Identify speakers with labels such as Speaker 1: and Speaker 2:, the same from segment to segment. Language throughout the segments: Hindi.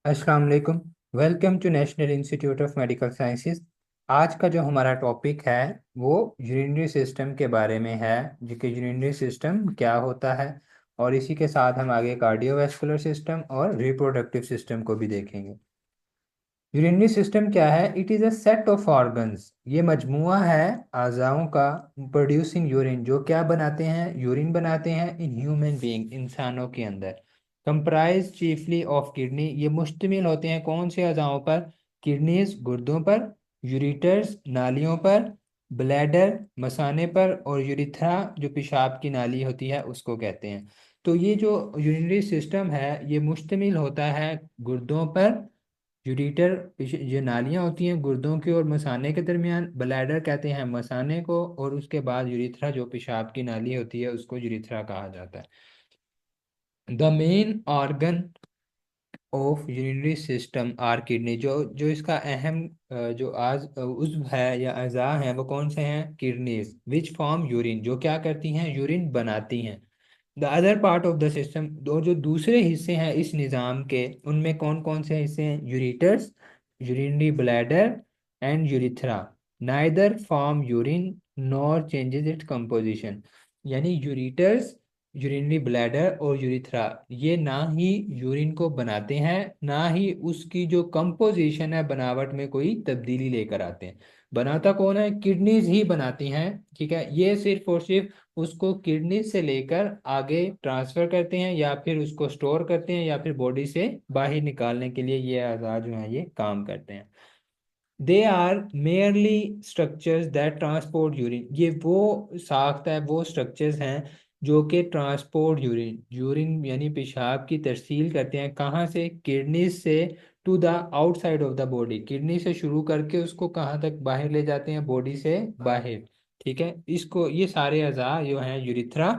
Speaker 1: अस्सलाम वालेकुम। Welcome to national institute of medical sciences. आज का जो हमारा टॉपिक है वो यूरिनरी सिस्टम के बारे में है, जो कि यूरिनरी सिस्टम क्या होता है। और इसी के साथ हम आगे कार्डियोवैस्कुलर सिस्टम और रिप्रोडक्टिव सिस्टम को भी देखेंगे। यूरिनरी सिस्टम क्या है? It is a set of organs. ये मजमुआ है अज़ाओं का, प्रोड्यूसिंग यूरिन, जो क्या बनाते हैं? यूरिन बनाते हैं इन ह्यूमन बीइंग, इंसानों के अंदर। कंप्राइज चीफली ऑफ किडनी, ये मुश्तमिल होते हैं कौन से अज़ाओं पर? किडनीज, गुर्दों पर, यूरिटर्स, नालियों पर, ब्लैडर, मसाने पर, और यूरिथ्रा, जो पेशाब की नाली होती है, उसको कहते हैं। तो ये जो यूरिनरी सिस्टम है ये मुश्तमिल होता है गुर्दों पर, यूरिटर जो नालियां होती हैं गुर्दों के और मसाने के दरमियान, ब्लैडर कहते हैं मसाने को, और उसके बाद यूरिथ्रा जो पेशाब की नाली होती है उसको यूरिथ्रा कहा जाता है। The main organ of urinary system are kidney, जो जो इसका अहम जो उज्व है या अज़ा हैं वो कौन से हैं? किडनीज, विच फॉर्म यूरिन, जो क्या करती हैं? यूरिन बनाती हैं। The other part of the system, दो जो दूसरे हिस्से हैं इस निज़ाम के, उनमें कौन कौन से हिस्से हैं? Ureters, urinary bladder and urethra. Neither form urine nor changes its composition. यानी यूरिटर्स, यूरिनरी ब्लैडर और यूरिथ्रा, ये ना ही यूरिन को बनाते हैं, ना ही उसकी जो कंपोजिशन है, बनावट में कोई तब्दीली लेकर आते हैं। बनाता कौन है? किडनीज ही बनाती हैं। ठीक है, ये सिर्फ और सिर्फ उसको किडनी से लेकर आगे ट्रांसफर करते हैं, या फिर उसको स्टोर करते हैं, या फिर बॉडी से बाहर निकालने के लिए ये अज़ा जो है ये काम करते हैं। They are merely structures that transport urine, ये वो साख्त है, वो स्ट्रक्चर्स हैं जो कि ट्रांसपोर्ट यूरिन, यूरिन यानी पेशाब की तरसील करते हैं। कहाँ से? किडनी से to the outside of the body, kidney से शुरू करके उसको कहाँ तक बाहर ले जाते हैं? बॉडी से बाहर। ठीक है, इसको ये सारे अज़ा जो हैं यूरिथ्रा,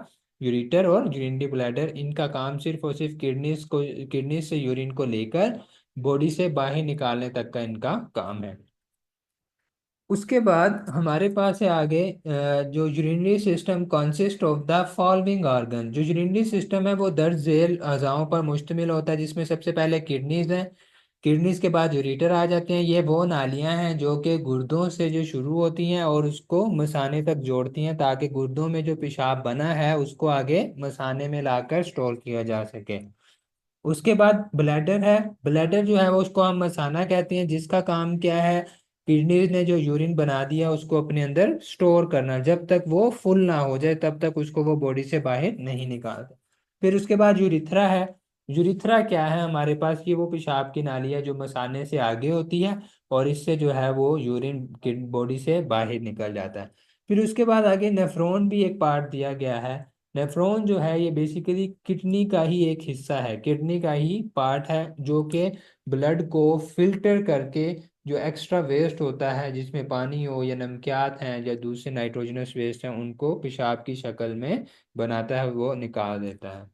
Speaker 1: यूरिटर और यूरिनरी ब्लैडर, इनका काम सिर्फ और सिर्फ किडनी से यूरिन को लेकर बॉडी से बाहर निकालने तक का इनका काम है। उसके बाद हमारे पास है आगे जो urinary system consist of the following organ. जो यूरिनरी सिस्टम है वो दर्ज झेल अज़ाओं पर मुश्तमिल होता है, जिसमें सबसे पहले किडनीज हैं। किडनीज के बाद यूरिटर आ जाते हैं। ये वो नालियां हैं जो कि गुर्दों से जो शुरू होती हैं और उसको मसाने तक जोड़ती हैं, ताकि गुर्दों में जो पेशाब बना है उसको आगे मसाने में लाकर स्टोर किया जा सके। उसके बाद ब्लैडर है। ब्लैडर जो है वो उसको हम मसाना कहते हैं, जिसका काम क्या है? किडनीज ने जो यूरिन बना दिया उसको अपने अंदर स्टोर करना, जब तक वो फुल ना हो जाए तब तक उसको वो बॉडी से बाहर नहीं निकालते। फिर उसके बाद यूरिथ्रा है। यूरिथ्रा क्या है हमारे पास? ये वो पेशाब की नाली है जो मसाने से आगे होती है, और इससे जो है वो यूरिन बॉडी से बाहर निकल जाता है। फिर उसके बाद आगे नेफ्रॉन भी एक पार्ट दिया गया है। नेफ्रॉन जो है ये बेसिकली किडनी का ही एक हिस्सा है, किडनी का ही पार्ट है, जो कि ब्लड को फिल्टर करके जो एक्स्ट्रा वेस्ट होता है, जिसमें पानी हो या नमकियात हैं या दूसरे नाइट्रोजनस वेस्ट हैं, उनको पेशाब की शक्ल में बनाता है, वो निकाल देता है।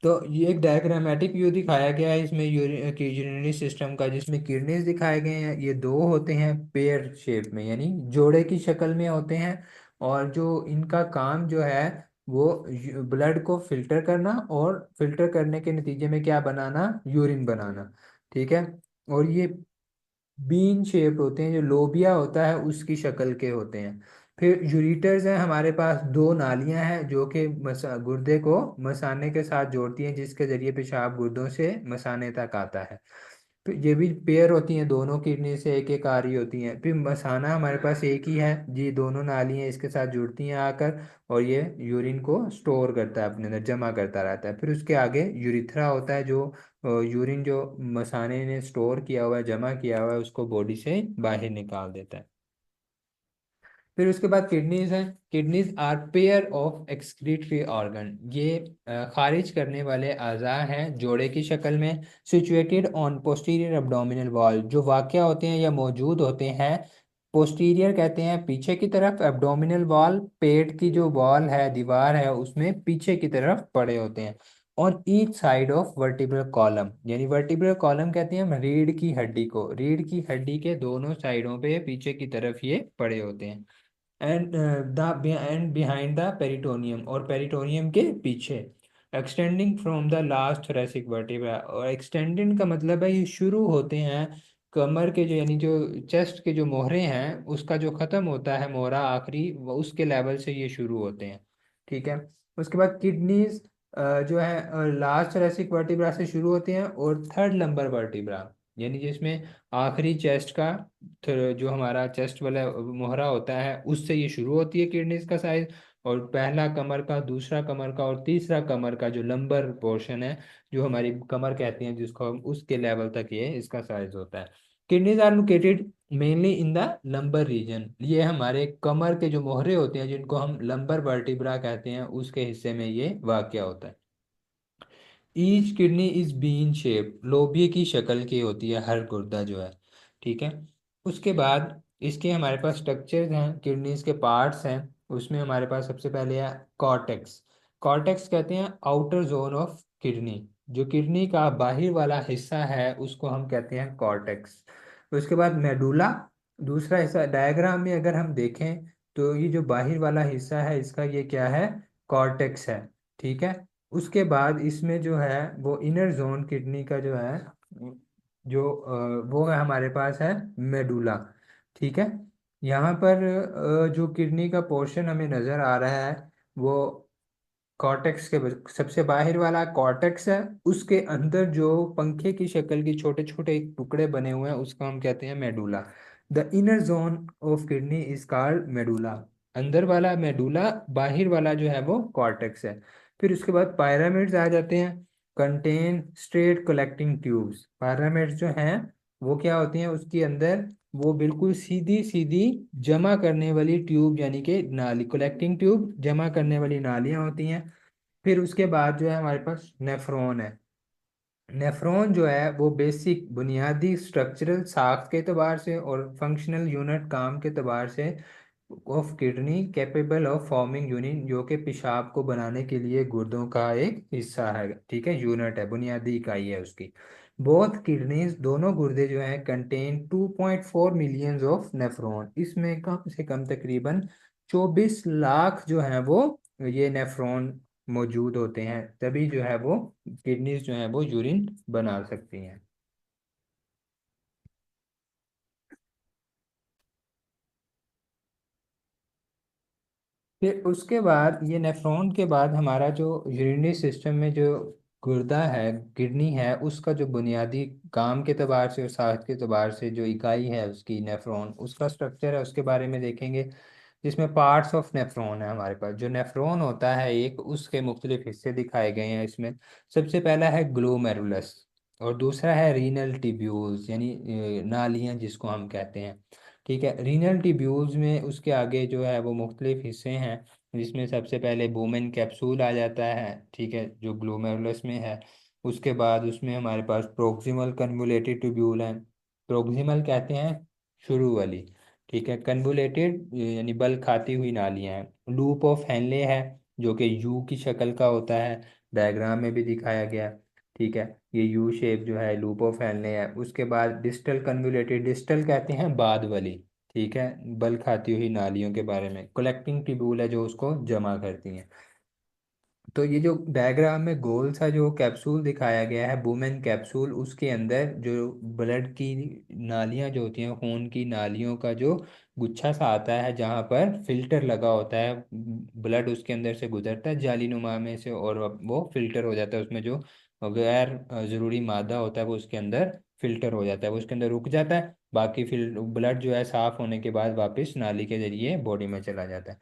Speaker 1: तो ये एक डायग्रामेटिक व्यू दिखाया गया है इसमें यूरिनरी सिस्टम का, जिसमें किडनीज दिखाए गए हैं। ये दो होते हैं पेयर शेप में, यानी जोड़े की शक्ल में होते हैं। और जो इनका काम जो है वो ब्लड को फिल्टर करना, और फिल्टर करने के नतीजे में क्या बनाना? यूरिन बनाना। ठीक है, और ये बीन शेप्ड होते हैं, जो लोबिया होता है उसकी शक्ल के होते हैं। फिर यूरिटर्स हैं हमारे पास, दो नालियां हैं जो कि गुर्दे को मसाने के साथ जोड़ती हैं, जिसके जरिए पेशाब गुर्दों से मसाने तक आता है। तो ये भी पेयर होती हैं, दोनों किडनी से एक एक आ रही होती हैं। फिर मसाना हमारे पास एक ही है जी, दोनों नालियां इसके साथ जुड़ती हैं आकर, और ये यूरिन को स्टोर करता है, अपने अंदर जमा करता रहता है। फिर उसके आगे यूरिथ्रा होता है, जो यूरिन जो मसाने ने स्टोर किया हुआ है, जमा किया हुआ है, उसको बॉडी से बाहर निकाल देता है। फिर उसके बाद किडनीज हैं। Kidneys are pair of excretory organ, ये खारिज करने वाले अज़ा हैं जोड़े की शक्ल में, situated on posterior abdominal wall, जो वाक़या होते हैं या मौजूद होते हैं पोस्टीरियर कहते हैं पीछे की तरफ, एब्डोमिनल वॉल पेट की जो वॉल है, दीवार है, उसमें पीछे की तरफ पड़े होते हैं। On each side of vertebral column, यानी वर्टिब्रल कॉलम कहते हैं हम रीढ़ की हड्डी को, रीढ़ की हड्डी के दोनों साइडों पे पीछे की तरफ ये पड़े होते हैं। And the end behind the peritoneum, और पेरिटोनियम के पीछे। Extending from the last thoracic vertebra, और एक्सटेंडिंग का मतलब है ये शुरू होते हैं कमर के जो, यानी जो चेस्ट के जो मोहरे हैं उसका जो खत्म होता है मोहरा आखिरी, उसके लेवल से ये शुरू होते हैं। ठीक है। उसके बाद किडनीज जो है लास्ट थोरेसिक वर्टिब्रा से शुरू होते हैं, और थर्ड लंबर वर्टिब्रा यानी जिसमें आखिरी चेस्ट का जो हमारा चेस्ट वाला मोहरा होता है उससे ये शुरू होती है किडनीज का साइज, और पहला कमर का, दूसरा कमर का और तीसरा कमर का जो लंबर पोर्शन है, जो हमारी कमर कहते हैं जिसको हम, उसके लेवल तक ये इसका साइज होता है। Kidneys are located mainly in the lumbar region, ये हमारे कमर के जो मोहरे होते हैं जिनको हम लंबर वर्टिब्रा कहते हैं उसके हिस्से में ये वाक़या होता है। Each kidney is bean shape, लोबिये की शक्ल की होती है हर गुर्दा जो है। ठीक है। उसके बाद इसके हमारे पास स्ट्रक्चर्स हैं, किडनीज के पार्ट्स हैं। उसमें हमारे पास सबसे पहले है कॉर्टेक्स। कॉर्टेक्स कहते हैं आउटर जोन ऑफ किडनी, जो किडनी का बाहर वाला हिस्सा है उसको हम कहते हैं कॉर्टेक्स। उसके बाद मेडुला, दूसरा हिस्सा डायग्राम में अगर हम देखें तो ये जो बाहर वाला हिस्सा है इसका ये क्या है, कॉर्टेक्स है। ठीक है। उसके बाद इसमें जो है वो इनर जोन किडनी का जो है, जो वो है हमारे पास है मेडुला। ठीक है। यहाँ पर जो किडनी का पोर्शन हमें नज़र आ रहा है वो कॉर्टेक्स के सबसे बाहर वाला कॉर्टेक्स है, उसके अंदर जो पंखे की शक्ल की छोटे छोटे टुकड़े बने हुए हैं उसको हम कहते हैं medulla. The inner zone of kidney is called medulla, अंदर वाला मेडुला, बाहर वाला जो है वो कॉर्टेक्स है। फिर उसके बाद पायरामिड्स आ जाते हैं, contain straight collecting tubes. Pyramids जो हैं वो क्या होती हैं, उसके अंदर वो बिल्कुल सीधी सीधी जमा करने वाली ट्यूब, यानी कि नाली, कलेक्टिंग ट्यूब, जमा करने वाली नालियां होती हैं। फिर उसके बाद जो है हमारे पास नेफ्रॉन है। नेफ्रॉन जो है वो बेसिक बुनियादी स्ट्रक्चरल साख्त के एतबार से और फंक्शनल यूनिट काम के एतबार से of kidney capable of forming unit, जो कि पेशाब को बनाने के लिए गुर्दों का एक हिस्सा है। ठीक है, यूनिट है, बुनियादी इकाई है उसकी। बोथ किडनीज, दोनों गुर्दे जो हैं, कंटेन 2.4 मिलियंस ऑफ नेफ्रॉन, इसमें कम से कम तकरीबन 24 लाख जो हैं वो ये नेफ्रॉन मौजूद होते हैं, तभी जो है वो किडनीज जो है वो यूरिन बना सकती हैं। फिर उसके बाद ये नेफ्रॉन के बाद हमारा जो यूरिनरी सिस्टम में जो गुर्दा है, किडनी है, उसका जो बुनियादी काम के अतबार से और साख्त के अतबार से जो इकाई है उसकी, नेफ्रॉन, उसका स्ट्रक्चर है, उसके बारे में देखेंगे। जिसमें पार्ट्स ऑफ नेफ्रॉन है हमारे पास, जो नेफ्रॉन होता है एक, उसके मुख्तलिफ हिस्से दिखाए गए हैं इसमें। सबसे पहला है ग्लोमेरुलस, और दूसरा है रीनल टिब्यूल्स, यानी नालियाँ जिसको हम कहते हैं। ठीक है। रीनल टिब्यूल्स में उसके आगे जो है वो मुख्तलिफ हिस्से हैं, जिसमें सबसे पहले बोमेन कैप्सूल आ जाता है। ठीक है, जो ग्लोमेरुलस में है। उसके बाद उसमें हमारे पास प्रोक्सिमल कन्वोलेटेड ट्यूब्यूल है। प्रोक्सिमल कहते हैं शुरू वाली। ठीक है। कन्वोलेटेड यानी बल खाती हुई नालियां हैं। लूप ऑफ हेनले है, जो कि यू की शक्ल का होता है, डायग्राम में भी दिखाया गया। ठीक है। ये यू शेप जो है लूप ऑफ हेनले है। उसके बाद डिस्टल कन्वोलेटेड, डिस्टल कहते हैं बाद वाली। ठीक है, बल खाती हुई नालियों के बारे में। कलेक्टिंग ट्यूब्यूल है जो उसको जमा करती हैं। तो ये जो डायग्राम में गोल सा जो कैप्सूल दिखाया गया है, वुमेन कैप्सूल, उसके अंदर जो ब्लड की नालियां जो होती हैं, खून की नालियों का जो गुच्छा सा आता है, जहाँ पर फिल्टर लगा होता है, ब्लड उसके अंदर से गुजरता है जाली नुमा में से, और वो फिल्टर हो जाता है, उसमें जो गैर ज़रूरी मादा होता है वो उसके अंदर फिल्टर हो जाता है, वो उसके अंदर रुक जाता है। बाकी फिर ब्लड जो है साफ होने के बाद वापस नाली के जरिए बॉडी में चला जाता है।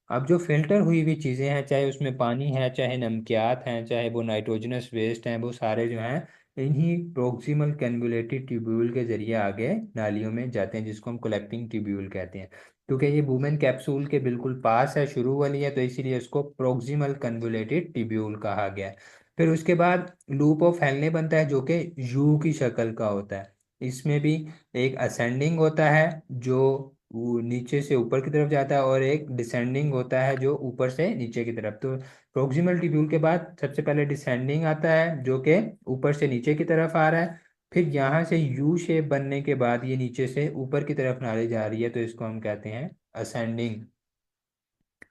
Speaker 1: अब जो फिल्टर हुई हुई चीज़ें हैं, चाहे उसमें पानी है, चाहे नमकियात हैं, चाहे वो नाइट्रोजनस वेस्ट हैं, वो सारे जो हैं इन्हीं प्रोक्सिमल कन्वोलेटेड ट्यूब्यूल के जरिए आगे नालियों में जाते हैं, जिसको हम कलेक्टिंग ट्यूब्यूल कहते हैं। क्योंकि ये वुमेन कैप्सूल के बिल्कुल पास है, शुरू वाली है, तो इसीलिए इसको प्रोक्सिमल कन्वोलेटेड ट्यूब्यूल कहा गया है। फिर उसके बाद लूप ऑफ हेनले बनता है, जो कि यू की शक्ल का होता है। इसमें भी एक असेंडिंग होता है जो वो नीचे से ऊपर की तरफ जाता है, और एक डिसेंडिंग होता है जो ऊपर से नीचे की तरफ। तो प्रोक्सिमल ट्यूब्यूल के बाद सबसे पहले डिसेंडिंग आता है, जो कि ऊपर से नीचे की तरफ आ रहा है। फिर यहाँ से यू शेप बनने के बाद ये नीचे से ऊपर की तरफ नाली जा रही है, तो इसको हम कहते हैं असेंडिंग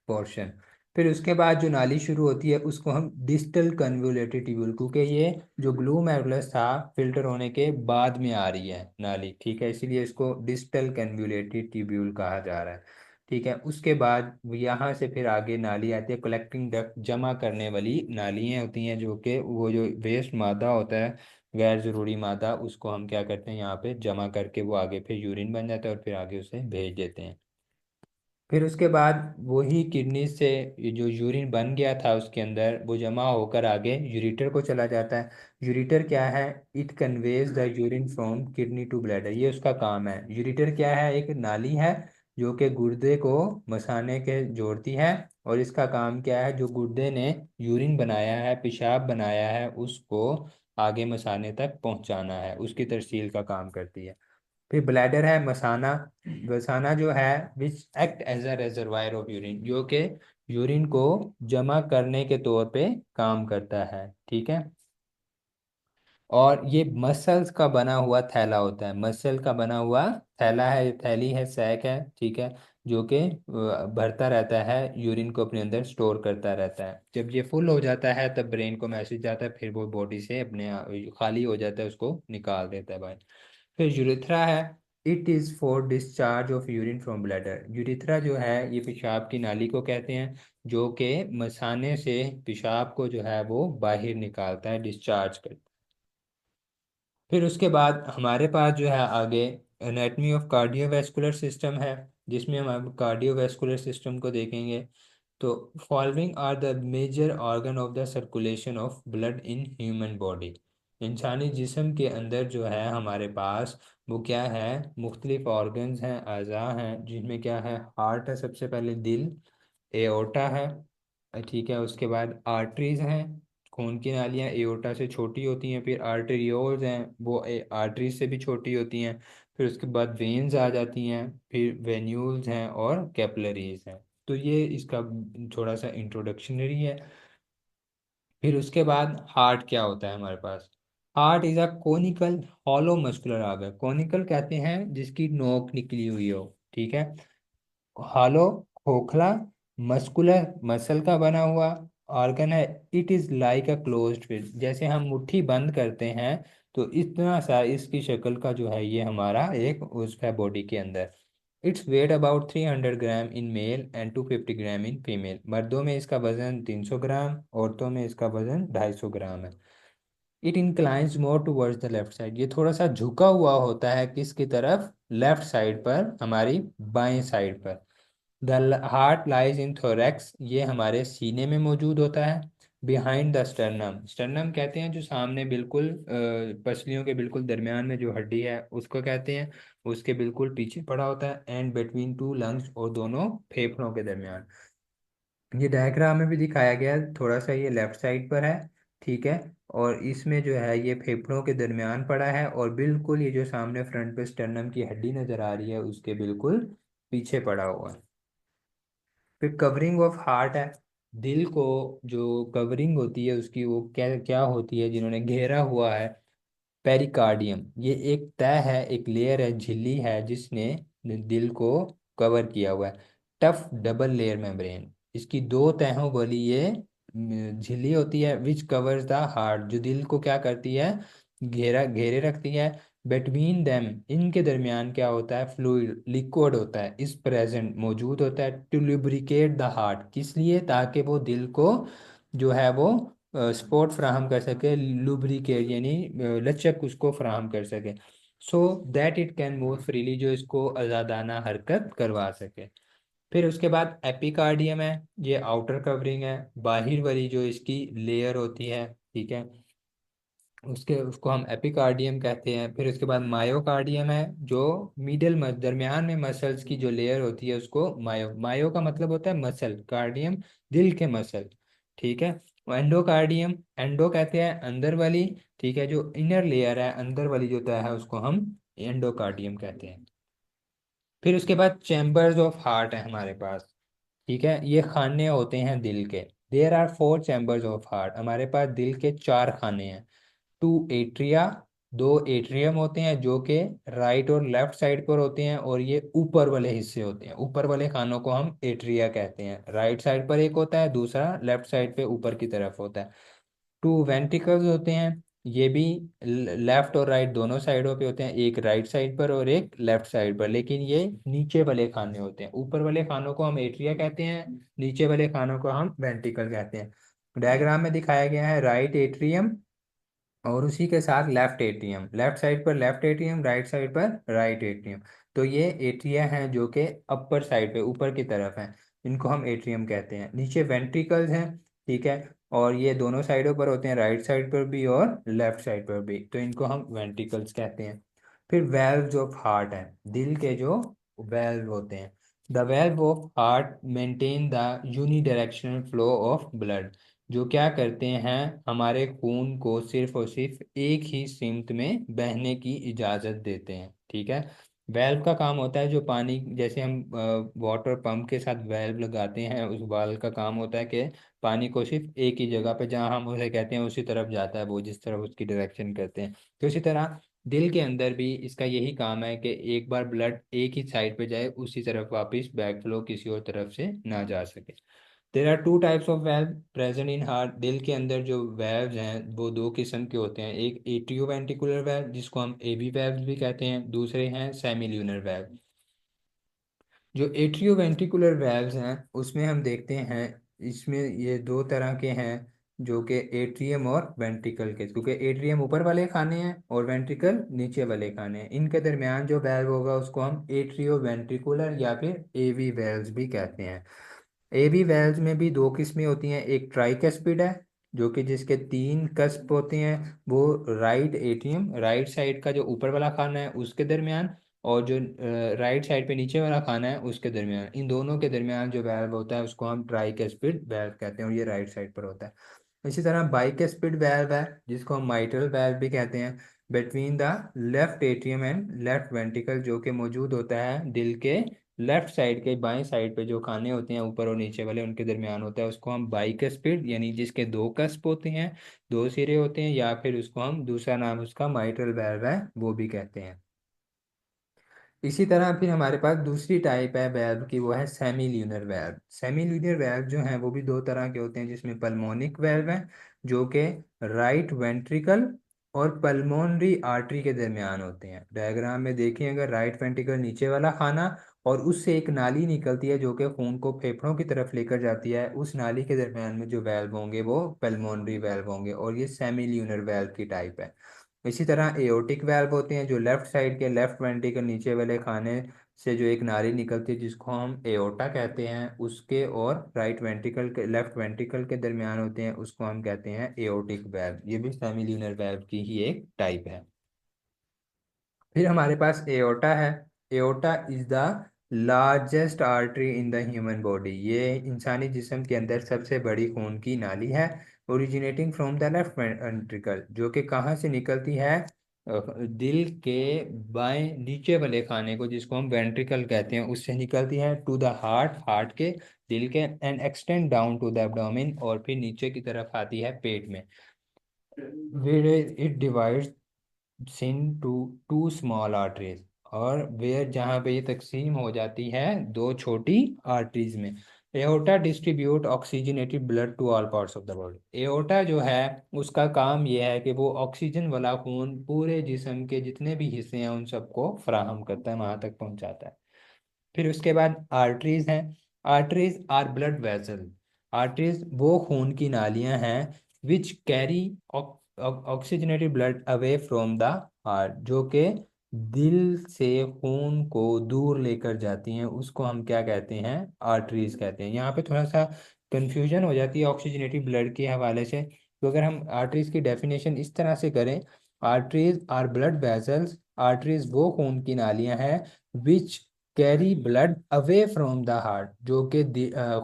Speaker 1: पोर्शन। फिर उसके बाद जो नाली शुरू होती है उसको हम डिस्टल कन्वोल्यूटेड ट्यूब्यूल, क्योंकि ये जो ग्लोमेरुलस था फिल्टर होने के बाद में आ रही है नाली, ठीक है, इसीलिए इसको डिस्टल कन्वोल्यूटेड ट्यूब्यूल कहा जा रहा है। ठीक है, उसके बाद यहाँ से फिर आगे नाली आती है कलेक्टिंग डक्ट, जमा करने वाली नालियाँ होती हैं, जो कि वो जो वेस्ट मादा होता है, गैर जरूरी मादा, उसको हम क्या करते हैं यहाँ पे जमा करके वो आगे फिर यूरिन बन जाता है और फिर आगे उसे भेज देते हैं। फिर उसके बाद वही किडनी से ये जो यूरिन बन गया था उसके अंदर वो जमा होकर आगे यूरिटर को चला जाता है। यूरिटर क्या है? It conveys the urine from kidney to bladder, ये उसका काम है। यूरिटर क्या है? एक नाली है जो कि गुर्दे को मसाने के जोड़ती है, और इसका काम क्या है? जो गुर्दे ने यूरिन बनाया है, पेशाब बनाया है, उसको आगे मसाने तक पहुंचाना है, उसकी तरसील का काम करती है। फिर ब्लैडर है मसाना। मसाना जो है which act as a reservoir of urine, जो कि यूरिन को जमा करने के तौर पे काम करता है। ठीक है, और ये मसल्स का बना हुआ थैला होता है, मसल का बना हुआ थैला है, थैली है, सैक है, ठीक है, जो कि भरता रहता है, यूरिन को अपने अंदर स्टोर करता रहता है। जब ये फुल हो जाता है तब ब्रेन को मैसेज जाता है, फिर वो बॉडी से अपने खाली हो जाता है, उसको निकाल देता है बाहर। फिर यूरिथ्रा है। It is for discharge of urine from bladder. Urethra जो है ये पेशाब की नाली को कहते हैं, जो कि मसाने से पेशाब को जो है वो बाहर निकालता है, डिस्चार्ज करता है। फिर उसके बाद हमारे पास जो है आगे एनाटमी ऑफ कार्डियोवैस्कुलर सिस्टम है, जिसमें हम कार्डियोवैस्कुलर सिस्टम को देखेंगे। तो following are the major organ of the circulation of blood in human body. इंसानी जिस्म के अंदर जो है हमारे पास वो क्या है? मुख्तलिफ ऑर्गन्स हैं, अज़ा हैं, जिनमें क्या है? हार्ट है सबसे पहले, दिल, एओर्टा है, ठीक है, उसके बाद आर्टरीज हैं, खून की नालियाँ एओर्टा से छोटी होती हैं, फिर आर्टेरियोल्स हैं, वो आर्टरीज से भी छोटी होती हैं, फिर उसके बाद वेन्स आ जाती हैं, फिर वेन्यूल्स हैं और कैपिलरीज हैं। तो ये इसका थोड़ा सा इंट्रोडक्शनरी है। फिर उसके बाद हार्ट क्या होता है हमारे पास? Heart is a conical hollow muscular organ. Conical कहते हैं जिसकी नोक निकली हुई हो, ठीक है, हॉलो खोखला, मस्कुलर मसल का बना हुआ ऑर्गन है। It is like a closed fist, जैसे हम मुट्ठी बंद करते हैं तो इतना सा इसकी शक्ल का जो है ये हमारा एक उस है बॉडी के अंदर। Its weight about 300 gram in male and 250 gram in female. मर्दों में इसका वजन 300 ग्राम, औरतों में इसका वजन 250 ग्राम है। It inclines more towards the left side, ये थोड़ा सा झुका हुआ होता है किसकी तरफ? लेफ्ट साइड पर, हमारी बाएं साइड पर। The heart lies in thorax, ये हमारे सीने में मौजूद होता है। बिहाइंड द स्टर्नम, स्टर्नम कहते हैं जो सामने बिल्कुल पसलियों के बिल्कुल दरमियान में जो हड्डी है उसको कहते हैं, उसके बिल्कुल पीछे पड़ा होता है। एंड बिटवीन टू लंग्स, और दोनों फेफड़ों के दरमियान। ये डायग्राम में भी दिखाया गया है, थोड़ा सा ये लेफ्ट साइड पर है, ठीक है, और इसमें जो है ये फेफड़ों के दरमियान पड़ा है, और बिल्कुल ये जो सामने फ्रंट पे स्टर्नम की हड्डी नजर आ रही है उसके बिल्कुल पीछे पड़ा हुआ है। फिर कवरिंग ऑफ हार्ट है। दिल को जो कवरिंग होती है उसकी, वो क्या क्या होती है? जिन्होंने घेरा हुआ है, पेरिकार्डियम, ये एक तह है, एक लेयर है, झिल्ली है, जिसने दिल को कवर किया हुआ है। टफ डबल लेयर मेम्ब्रेन, इसकी दो तहों वाली ये झिल्ली होती है, विच कवर्स द हार्ट, जो दिल को क्या करती है? घेरा घेरे रखती है। बिटवीन देम, इनके दरमियान क्या होता है? फ्लूइड लिक्विड होता है, इस प्रेजेंट मौजूद होता है, टू लुब्रिकेट द हार्ट, किस लिए? ताकि वो दिल को जो है वो सपोर्ट फ्राहम कर सके, लुब्रिकेट यानी लचक उसको फ्राहम कर सके, so that it can move freely, जो इसको आज़ादाना हरकत करवा सके। फिर उसके बाद एपिकार्डियम है, ये आउटर कवरिंग है, बाहर वाली जो इसकी लेयर होती है, ठीक है, उसके उसको हम एपिकार्डियम कहते हैं। फिर उसके बाद मायोकार्डियम है, जो मिडिल दरमियान में मसल्स की जो लेयर होती है उसको मायो, मायो का मतलब होता है मसल, कार्डियम दिल के मसल, ठीक है। एंडोकार्डियम, एंडो कहते हैं अंदर वाली, ठीक है, जो इनर लेयर है अंदर वाली जो तय है उसको हम एंडोकार्डियम कहते हैं। फिर उसके बाद चैम्बर्स ऑफ हार्ट है हमारे पास, ठीक है, ये खाने होते हैं दिल के। There are 4 chambers of heart, हमारे पास दिल के 4 खाने हैं। 2 एट्रिया, दो एट्रियम होते हैं जो कि राइट और लेफ्ट साइड पर होते हैं, और ये ऊपर वाले हिस्से होते हैं। ऊपर वाले खानों को हम एट्रिया कहते हैं। राइट साइड पर एक होता है, दूसरा लेफ्ट साइड पे ऊपर की तरफ होता है। टू वेंट्रिकल्स होते हैं, ये भी लेफ्ट और राइट दोनों साइडों पे होते हैं, एक राइट साइड पर और एक लेफ्ट साइड पर, लेकिन ये नीचे वाले खाने होते हैं। ऊपर वाले खानों को हम एट्रिया कहते हैं, नीचे वाले खानों को हम वेंट्रिकल कहते हैं। डायग्राम में दिखाया गया है राइट एट्रियम और उसी के साथ लेफ्ट एट्रियम, लेफ्ट साइड पर लेफ्ट एट्रियम, राइट साइड पर राइट एट्रियम। तो ये एट्रिया हैं जो कि अपर साइड पे ऊपर की तरफ हैं, इनको हम एट्रियम कहते हैं। नीचे वेंट्रिकल्स हैं, ठीक है, और ये दोनों साइडों पर होते हैं, राइट साइड पर भी और लेफ्ट साइड पर भी, तो इनको हम वेंट्रिकल्स कहते हैं। फिर वेल्व्स ऑफ हार्ट है, दिल के जो वेल्व होते हैं। The valve of heart maintain the unidirectional flow of blood, जो क्या करते हैं, हमारे खून को सिर्फ और सिर्फ एक ही सिमत में बहने की इजाज़त देते हैं, ठीक है। वेल्व का काम होता है जो पानी, जैसे हम वाटर पंप के साथ वेल्व लगाते हैं, उस वाल्व का काम होता है कि पानी को सिर्फ एक ही जगह पे, जहाँ हम उसे कहते हैं उसी तरफ जाता है वो, जिस तरफ उसकी डायरेक्शन करते हैं। तो इसी तरह दिल के अंदर भी इसका यही काम है कि एक बार ब्लड एक ही साइड पे जाए, उसी तरफ वापस बैक फ्लो किसी और तरफ से ना जा सके। There are two types of valve present in heart, दिल के अंदर जो वेल्व्स हैं वो दो किस्म के होते हैं। एक एट्रियोवेंट्रिकुलर वेल्व जिसको हम एवी वेल्व भी कहते हैं, दूसरे हैं सेमील्यूनर वेल्व। जो एट्रियोवेंट्रिकुलर वेल्व्स हैं उसमें हम देखते हैं, इसमें ये दो तरह के हैं, जो कि एट्रियम और वेंट्रिकल के, क्योंकि एट्रियम ऊपर वाले खाने हैं और वेंट्रिकल नीचे वाले खाने हैं, इनके दरमियान जो वेल्व होगा उसको हम एट्रियोवेंट्रिकुलर या फिर एवी वेल्व्स भी कहते हैं। एवी वेल्व्स में भी दो किस्में होती हैं, एक ट्राइकस्पिड है जो कि जिसके तीन कस्प होते हैं, वो राइट एट्रियम, राइट साइड का जो ऊपर वाला खाना है उसके दरमियान, और जो राइट साइड पे नीचे वाला खाना है उसके दरमियान, इन दोनों के दरमियान जो वेल्व होता है उसको हम ट्राइकस्पिड वेल्व कहते हैं, और ये राइट साइड पर होता है। इसी तरह बाइकस्पिड वेल्व है जिसको हम माइट्रल वेल्व भी कहते हैं, between the left atrium and left ventricle, जो कि मौजूद होता है दिल के लेफ्ट साइड के बाएं साइड पे, जो खाने होते हैं ऊपर और नीचे वाले उनके दरमियान होता है, उसको हम बाइकस्पिड, यानी जिसके दो कस्प होते हैं, दो सिरे होते हैं, या फिर उसको हम दूसरा नाम उसका माइट्रल वेल्व है वो भी कहते हैं। इसी तरह फिर हमारे पास दूसरी टाइप है वेल्व की, वो है semi lunar valve. Semi lunar valve जो हैं वो भी दो तरह के होते हैं, जिसमें पल्मोनिक वेल्व है जो कि राइट वेंट्रिकल और पल्मोनरी आर्टरी के दरमियान होते हैं। डायग्राम में देखें, अगर राइट वेंट्रिकल नीचे वाला खाना और उससे एक नाली निकलती है जो कि खून को फेफड़ों की तरफ लेकर जाती है, उस नाली के दरमियान में जो वेल्व होंगे वो पल्मोनरी वेल्व होंगे, और ये सेमी ल्यूनर वेल्व की टाइप है। इसी तरह एओटिक वेल्व होते हैं जो लेफ्ट साइड के लेफ्ट वेंट्रिकल नीचे वाले खाने से जो एक नाली निकलती है जिसको हम एओर्टा कहते हैं, उसके और राइट वेंट्रिकल के लेफ्ट वेंट्रिकल के दरमियान होते हैं, उसको हम कहते हैं एओटिक वेल्व। ये भी सेमिल्यूनर वेल्व की ही एक टाइप है। फिर हमारे पास एओर्टा है। Aorta is the largest artery in the human body, ये इंसानी जिस्म के अंदर सबसे बड़ी खून की नाली है। Originating from the left ventricle, जो कि कहाँ से निकलती है, दिल के बाएं नीचे वाले खाने को जिसको हम वेंट्रिकल कहते हैं उससे निकलती है, टू द हार्ट, हार्ट के, दिल के, and extend down to the abdomen, और फिर नीचे की तरफ आती है पेट में। Where it divides sin to two small arteries, और वेयर जहाँ पे ये तकसीम हो जाती है दो छोटी आर्टरीज में। Aorta distribute oxygenated blood to all parts of the body, aorta जो है उसका काम ये है कि वो ऑक्सीजन वाला खून पूरे जिस्म के जितने भी हिस्से हैं उन सबको फराहम करता है, वहां तक पहुंचाता है। फिर उसके बाद आर्टरीज हैं। Arteries are blood vessel, arteries वो खून की नालियां हैं which carry oxygenated blood away from the heart, जो कि दिल से खून को दूर लेकर जाती हैं, उसको हम क्या कहते हैं, आर्टरीज कहते हैं। यहाँ पे थोड़ा सा कंफ्यूजन हो जाती है ऑक्सीजनेटेड ब्लड के हवाले से, तो अगर हम आर्टरीज की डेफिनेशन इस तरह से करें, arteries are blood vessels, arteries वो खून की नालियां हैं which carry blood away from the heart, जो कि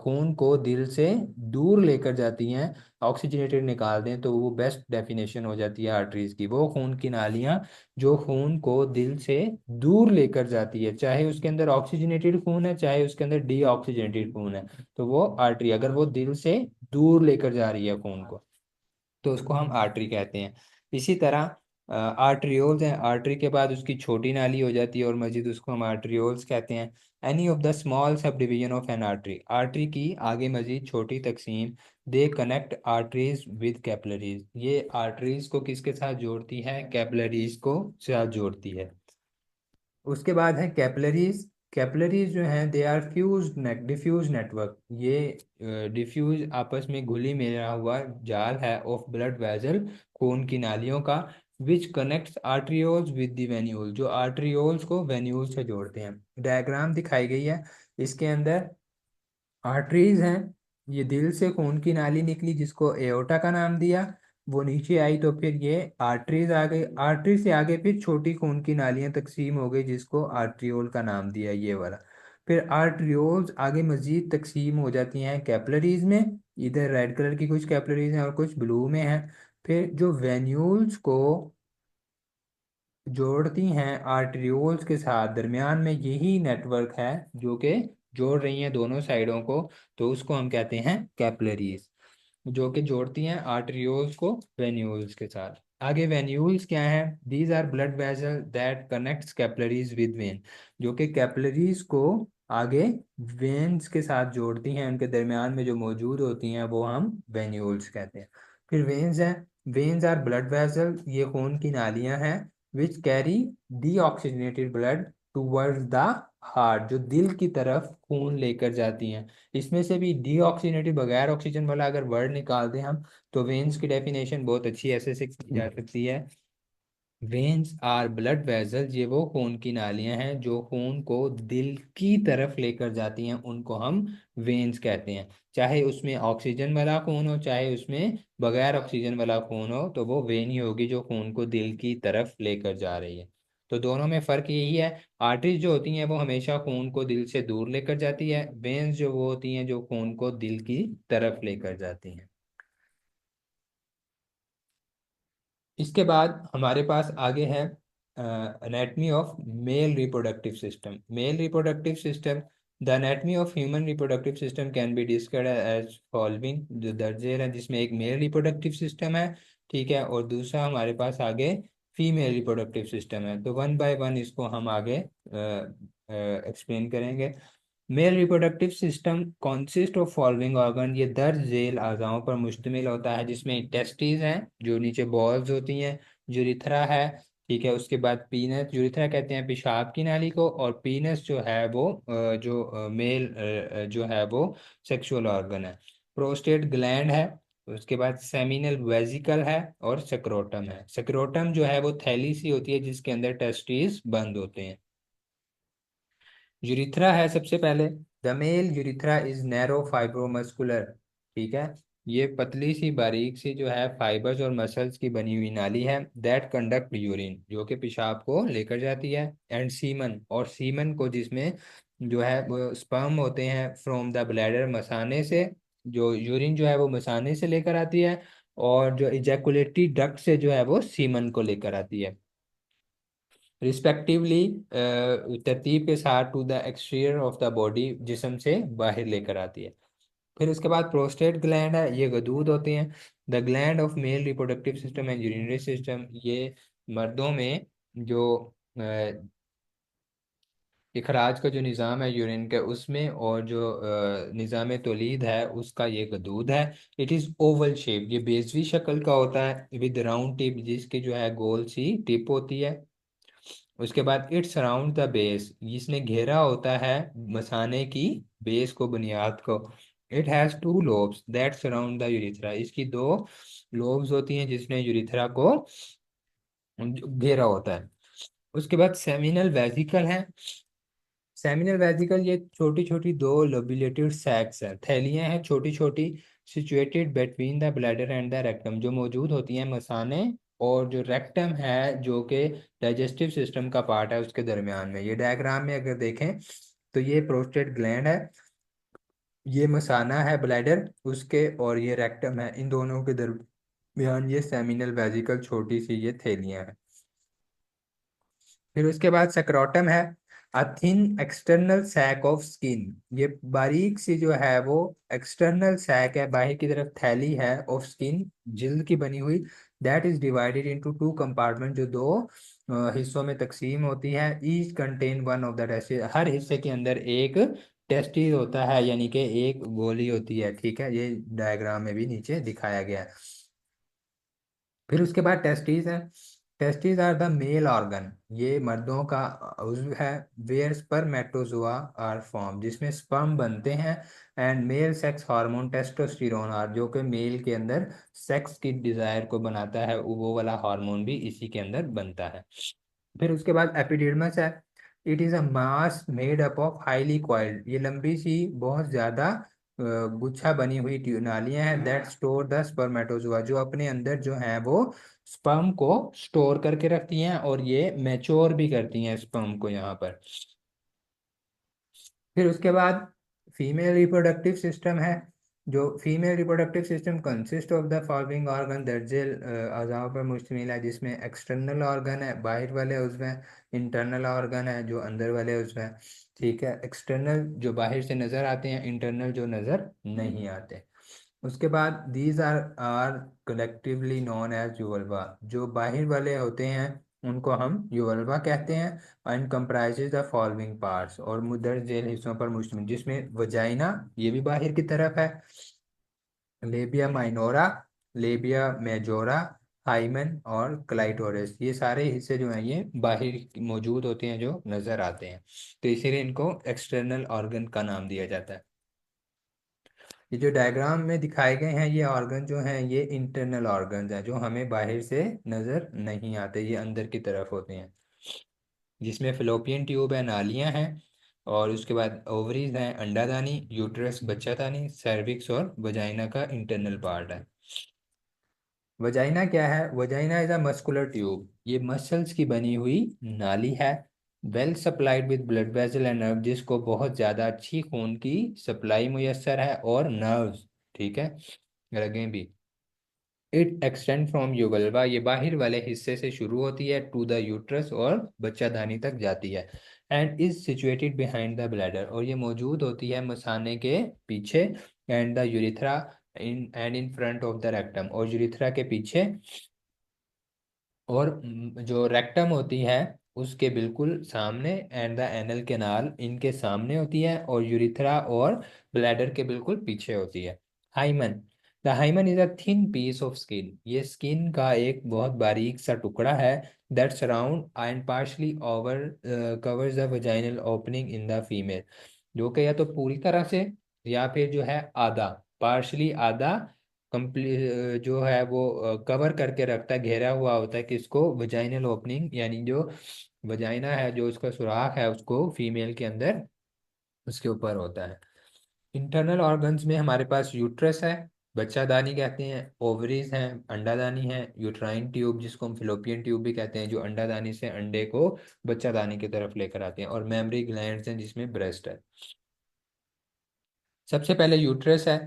Speaker 1: खून को दिल से दूर लेकर जाती हैं, ऑक्सीजनेटेड निकाल दें तो वो बेस्ट डेफिनेशन हो जाती है आर्टरीज की, वो खून की नालियां जो खून को दिल से दूर लेकर जाती है, चाहे उसके अंदर ऑक्सीजनेटेड खून है चाहे उसके अंदर डीऑक्सीजनेटेड खून है, तो वो आर्टरी, अगर वो दिल से दूर लेकर जा रही है खून को तो उसको हम आर्टरी कहते हैं। इसी तरह आर्टरियोल्स हैं, आर्टरी के बाद उसकी छोटी नाली हो जाती है और मजीद उसको हम आर्टरियोल्स कहते हैं। Any of the small sub division of N artery, artery की आगे मजीद छोटी तकसीम, they connect arteries with capillaries, ये आर्टरीज को किसके साथ जोड़ती है, कैपिलरीज को साथ जोड़ती है। उसके बाद है कैपिलरीज, कैपिलरीज जो हैं दे आर डिफ्यूज नेटवर्क, ये डिफ्यूज आपस में घुली मिला हुआ जाल है ऑफ ब्लड वेजल, खून की नालियों का, which connects arterioles with the venule, जो आर्ट्रियोल्स को वेन्यूल से जोड़ते हैं। डायग्राम दिखाई गई है, इसके अंदर आर्टरीज हैं, ये दिल से खून की नाली निकली जिसको एओर्टा का नाम दिया, वो नीचे आई तो फिर ये आर्टरीज आ गई, आर्टरी से आगे फिर छोटी खून की नालियां तकसीम हो गई जिसको आर्ट्रियोल का नाम दिया ये वाला। फिर आर्ट्रियोल्स आगे मजीद तकसीम हो जाती हैं कैपिलरीज में, इधर रेड कलर की कुछ कैपिलरीज हैं और कुछ ब्लू में हैं। फिर जो वेन्यूल्स को जोड़ती हैं आर्टरियोल्स के साथ, दरमियान में यही नेटवर्क है जो कि जोड़ रही हैं दोनों साइडों को, तो उसको हम कहते हैं कैपिलरीज, जो कि जोड़ती हैं आर्टरियोल्स को वेन्यूल्स के साथ। आगे वेन्यूल्स क्या हैं, these are blood vessel that connects capillaries with vein, जो कि कैपिलरीज को आगे वेन्स के साथ जोड़ती हैं, उनके दरमियान में जो मौजूद होती हैं वो हम वेन्यूल्स कहते हैं। फिर वेन्स हैं, वेन्स आर ब्लड वेसल, ये खून की नालियां हैं, which carry deoxygenated blood towards the heart, जो दिल की तरफ खून लेकर जाती हैं। इसमें से भी डीऑक्सीजनेटेड बगैर ऑक्सीजन वाला अगर वर्ड निकाल दें हम, तो वेन्स की डेफिनेशन बहुत अच्छी ऐसे से की जा सकती है, वेन्स आर ब्लड वेसल्स, ये वो खून की नालियां हैं जो खून को दिल की तरफ लेकर जाती हैं, उनको हम वेन्स कहते हैं। चाहे उसमें ऑक्सीजन वाला खून हो चाहे उसमें बगैर ऑक्सीजन वाला खून हो, तो वो वेन ही होगी जो खून को दिल की तरफ लेकर जा रही है। तो दोनों में फर्क यही है, आर्टरीज जो होती हैं वो हमेशा खून को दिल से दूर लेकर जाती है, वेन्स जो वो होती हैं जो खून को दिल की तरफ लेकर जाती हैं। इसके बाद हमारे पास आगे है anatomy of male reproductive system, male reproductive system, the anatomy of human reproductive system can be described as following, जो दर्जे हैं जिसमें एक मेल रिप्रोडक्टिव सिस्टम है, ठीक है, और दूसरा हमारे पास आगे फीमेल रिप्रोडक्टिव सिस्टम है। तो वन बाय वन इसको हम आगे एक्सप्लेन करेंगे। Mail reproductive system consist of following organ, ये दर्ज झेल अज़ाओं पर मुश्तमिल होता है, जिसमें टेस्टिस हैं जो नीचे बॉल्स होती हैं, यूरिथ्रा है, ठीक है, उसके बाद पीनस, यूरिथ्रा कहते हैं पेशाब की नाली को, और पीनस जो है वो जो मेल जो है वो सेक्सुअल ऑर्गन है। प्रोस्टेट ग्लैंड है, उसके बाद सेमिनल वेजिकल है, और सक्रोटम है। सक्रोटम जो है वो थैली सी होती है जिसके अंदर टेस्टिस बंद होते हैं। यूरिथ्रा है सबसे पहले, the male urethra is narrow fibromuscular, ठीक है, ये पतली सी बारीक सी जो है फाइबर्स और मसल्स की बनी हुई नाली है, दैट कंडक्ट यूरिन, जो कि पेशाब को लेकर जाती है, एंड सीमन, और सीमन को जिसमें जो है वो स्पर्म होते हैं फ्रॉम द ब्लैडर, मसाने से, जो यूरिन जो है वो मसाने से लेकर आती है, और जो इजैकुलेटरी डक्ट से जो है वो सीमन को लेकर आती है रिस्पेक्टिवली, तरतीब के साथ to the exterior of the body, जिस्म से बाहर लेकर आती है। फिर उसके बाद प्रोस्टेट ग्लैंड है, ये गदूद होते हैं, the gland of male reproductive system and urinary system, ये मर्दों में जो इखराज का जो निज़ाम है यूरिन के उसमें, और जो निज़ाम तौलीद है उसका ये गदूद है। इट इज़ ओवल शेप, ये बेजवी शक्ल का होता है, विद राउंड टिप, जिसकी जो है गोल सी टिप होती है। उसके बाद इट सराउंड द बेस, इसने घेरा होता है मसाने की बेस को, बुनियाद को। It has two lobes that surround the urethra, इसकी दो लोब्स होती हैं जिसने यूरिथ्रा को घेरा होता है। उसके बाद सेमिनल वेसिकल है, सेमिनल वेसिकल ये छोटी छोटी दो लोब्यूलेटेड सैक्स हैं, थैलियां हैं छोटी छोटी, situated between the bladder and the rectum, जो मौजूद होती हैं मसाने और जो रेक्टम है जो कि डाइजेस्टिव सिस्टम का पार्ट है उसके दरमियान में। ये डायग्राम में अगर देखें तो ये प्रोस्टेट ग्लैंड है, ये मसाना है ब्लैडर उसके, और ये रेक्टम है, इन दोनों के दरमियान ये सेमिनल वेसिकल छोटी सी ये थैलियां हैं। फिर उसके बाद सक्रोटम है, a thin external sac of skin, ये बारीक सी जो है वो एक्सटर्नल सैक है, बाहर की तरफ थैली है, ऑफ स्किन, जिल्द की बनी हुई, that is divided into two compartment, जो दो हिस्सों में तकसीम होती है। Each contain one of the testis, हर हिस्से के अंदर एक टेस्टिस होता है, यानी कि एक गोली होती है। ठीक है, ये डायग्राम में भी नीचे दिखाया गया है। फिर उसके बाद टेस्टिस है। Testis are the male organ, ये मर्दों का उज़्व है। वेयर स्पर्मेटोजोआ आर फॉर्म, जिसमें स्पर्म बनते हैं। And male sex hormone testosterone are, जो कि मेल के अंदर सेक्स की डिजायर को बनाता है, वो वाला हार्मोन भी इसी के अंदर बनता है। फिर उसके बाद एपिडिडमस है। It is a mass made up of highly coiled, ये लंबी सी बहुत ज्यादा गुच्छा बनी हुई नालियां हैं। दैट स्टोर द स्पर्मेटोजोआ, जो अपने अंदर जो है वो स्पर्म को स्टोर करके रखती हैं, और ये मैच्योर भी करती हैं स्पर्म को यहाँ पर। फिर उसके बाद फीमेल रिप्रोडक्टिव सिस्टम है। जो female reproductive system consist of the following organ दर्जेल अज़ाओं पर मुश्तमिल है, जिसमें एक्सटर्नल ऑर्गन है, बाहर वाले उज़्व हैं। इंटरनल ऑर्गन है, जो अंदर वाले उज़्व हैं। ठीक है, एक्सटर्नल जो बाहर से नज़र आते हैं, इंटरनल जो नज़र नहीं आते। उसके बाद these are collectively known as vulva, जो बाहर वाले होते हैं उनको हम युवल्वा कहते हैं। And comprises the following parts, और मुंदरज झेल हिस्सों पर मुश्तमिल, जिसमें वजाइना, ये भी बाहर की तरफ है। Labia minora, labia majora, hymen और क्लाइटोरिस, ये सारे हिस्से जो हैं ये बाहर मौजूद होते हैं, जो नजर आते हैं। तो इसीलिए इनको एक्सटर्नल ऑर्गन का नाम दिया जाता है। ये जो डायग्राम में दिखाए गए हैं ये ऑर्गन जो हैं ये इंटरनल ऑर्गन्स हैं, जो हमें बाहर से नजर नहीं आते, ये अंदर की तरफ होते हैं। जिसमें फिलोपियन ट्यूब है, नालियां हैं। और उसके बाद ओवरीज हैं, अंडादानी, यूट्रस बच्चादानी, सर्विक्स और वजाइना का इंटरनल पार्ट है। वजाइना क्या है? Vagina is a muscular tube, ये मसल्स की बनी हुई नाली है। Well supplied with blood vessel and nerve, जिसको बहुत ज़्यादा अच्छी खून की सप्लाई मुयसर है, और नर्व्स, ठीक है, रगें भी। इट एक्सटेंड फ्रॉम युगलवा, ये बाहर वाले हिस्से से शुरू होती है, टू द यूट्रस, और बच्चादानी तक जाती है। And is situated behind the bladder, और ये मौजूद होती है मसाने के पीछे। And the urethra in front of the rectum, और यूरिथ्रा के पीछे, और जो रेक्टम होती है उसके बिल्कुल सामने। एंड द एनल कैनाल इनके सामने होती है, और यूरिथ्रा और ब्लैडर के बिल्कुल पीछे होती है। Hymen, the hymen is a thin piece of skin, ये स्किन का एक बहुत बारीक सा टुकड़ा है। That surround and partially over covers the vaginal opening in the female, जो कि या तो पूरी तरह से, या फिर जो है आधा, पार्शली आधा कंप्लीट जो है वो कवर करके रखता है, घेरा हुआ होता है किसको? वजाइनल ओपनिंग, यानी जो वजाइना है, जो उसका सुराख है, उसको फीमेल के अंदर उसके ऊपर होता है। इंटरनल ऑर्गन्स में हमारे पास यूट्रस है, बच्चादानी कहते हैं, ओवरीज हैं, अंडादानी है, यूट्राइन ट्यूब जिसको हम फिलोपियन ट्यूब भी कहते हैं, जो अंडादानी से अंडे को बच्चादानी की तरफ लेकर आते हैं, और मेमरी ग्लैंड्स हैं जिसमें ब्रेस्ट है। सबसे पहले यूट्रस है।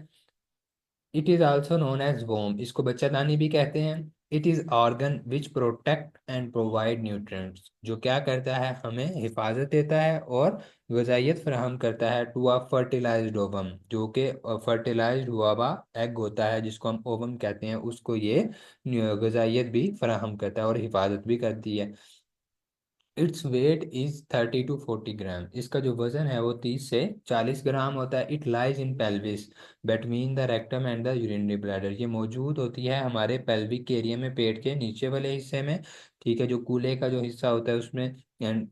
Speaker 1: It is also known as womb, इसको बच्चादानी भी कहते हैं। It is organ which protect and provide nutrients, जो क्या करता है? हमें हिफाजत देता है और ग़िज़ाइयत फराहम करता है, टू अ फर्टिलाइज्ड ओवम, जो कि फर्टिलाइज्ड हुआ हुआ एग होता है जिसको हम ओवम कहते हैं, उसको ये ग़िज़ाइयत भी फराहम करता है और हिफाजत भी करती है। इट्स वेट इज 30 to 40 ग्राम, इसका जो वजन है वो 30 से 40 ग्राम होता है। It lies in pelvis between the rectum and the urinary bladder, ये मौजूद होती है हमारे पेल्विक एरिया में, पेट के नीचे वाले हिस्से में। ठीक है, जो कूल्हे का जो हिस्सा होता है उसमें, एंड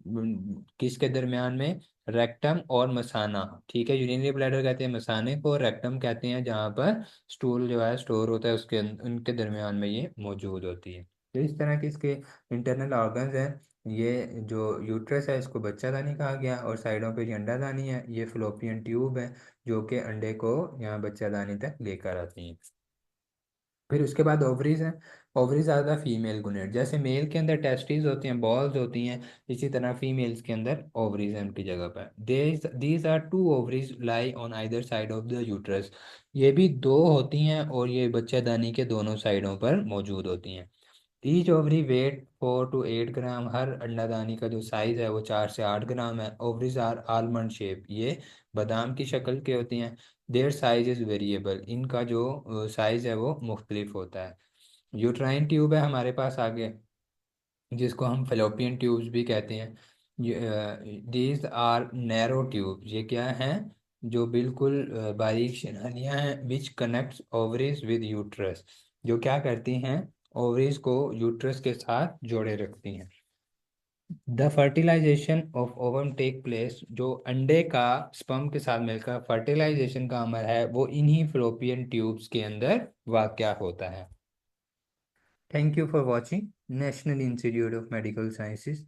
Speaker 1: किसके दरमियान में? रेक्टम और मसाना। ठीक है, यूरिनरी ब्लैडर कहते हैं मसाने को, रेक्टम कहते हैं जहाँ पर स्टूल जो है स्टोर होता है, उसके उनके दरमियान में ये मौजूद होती है। तो इस तरह के इसके इंटरनल ऑर्गन्स हैं। ये जो यूट्रस है इसको बच्चादानी कहा गया, और साइडों पे ये अंडादानी है, ये फ्लोपियन ट्यूब है जो कि अंडे को यहाँ बच्चादानी तक लेकर आती हैं। फिर उसके बाद ओवरीज हैं। ओवरीज आर द फीमेल गुनेट, जैसे मेल के अंदर टेस्टिस होती हैं, बॉल्स होती हैं, इसी तरह फीमेल्स के अंदर ओवरीज हैं उनकी जगह पर। These are two ovaries lie on either side of the uterus, ये भी दो होती हैं, और ये बच्चादानी के दोनों साइडों पर मौजूद होती हैं। ईच ओवरी वेट 4 to 8 ग्राम, हर अंडादानी का जो साइज है वो 4 से 8 ग्राम है। ओवरीज आर आलमंड शेप, ये बादाम की शक्ल के होती हैं। देयर साइज इज वेरिएबल, इनका जो साइज है वो मुख्तलिफ होता है। यूट्राइन ट्यूब है हमारे पास आगे, जिसको हम फेलोपियन ट्यूब्स भी कहते हैं। दीज आर नैरो ट्यूब, ये क्या हैं, जो बिल्कुल बारीक नालियाँ हैं, which connects ovaries with uterus, जो क्या करती हैं, ओवरीज को यूट्रस के साथ जोड़े रखती हैं। The fertilisation of ovum take place, जो अंडे का स्पर्म के साथ मिलकर फर्टिलाइजेशन का अमल है, वो इन्हीं फ्लोपियन ट्यूब्स के अंदर वाक़या होता है। Thank you for watching national institute of medical sciences.